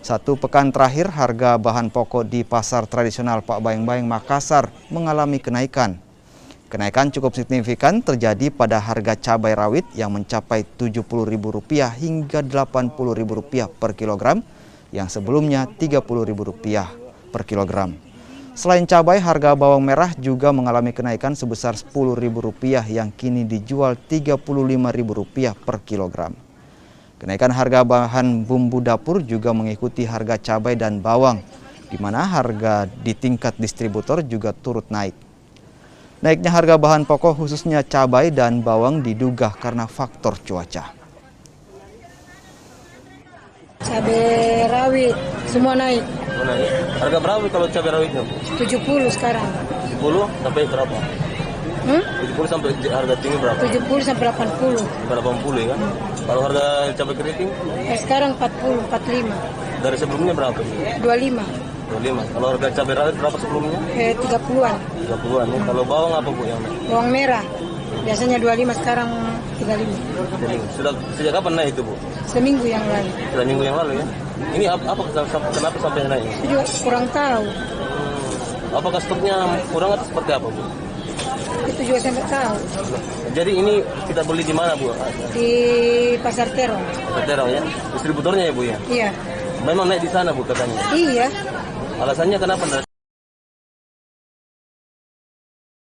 Satu pekan terakhir, harga bahan pokok di pasar tradisional Pak Bayeng-Bayeng Makassar mengalami kenaikan. Kenaikan cukup signifikan terjadi pada harga cabai rawit yang mencapai Rp70.000 hingga Rp80.000 per kilogram, yang sebelumnya Rp30.000 per kilogram. Selain cabai, harga bawang merah juga mengalami kenaikan sebesar Rp10.000 yang kini dijual Rp35.000 per kilogram. Kenaikan harga bahan bumbu dapur juga mengikuti harga cabai dan bawang, di mana harga di tingkat distributor juga turut naik. Naiknya harga bahan pokok khususnya cabai dan bawang diduga karena faktor cuaca. Cabai rawit semua naik. Harga berapa kalau cabai rawitnya? 70 sekarang. 10 sampai berapa? 70 sampai harga tinggi berapa? 70 sampai 80. 80 ya. Kalau harga cabai keriting? Sekarang 40, 45. Dari sebelumnya berapa? 25. 25. Kalau harga cabai rawit berapa sebelumnya? 30-an. 30-an ya. Kalau bawang apa Bu yang naik? Bawang merah. Biasanya 25, sekarang 35. Jadi, sudah sejak kapan naik itu Bu? Seminggu yang lalu. Sudah minggu yang lalu ya. Ini apa kenapa sampai naik? Itu juga kurang tahu. Apakah stoknya kurang atau seperti apa Bu? Itu juga saya nggak tahu. Jadi ini kita beli di mana Bu? Di Pasar Terong. Pasar Terong ya. Distributornya ya Bu ya? Iya. Memang naik di sana Bu katanya. Iya. Alasannya kenapa?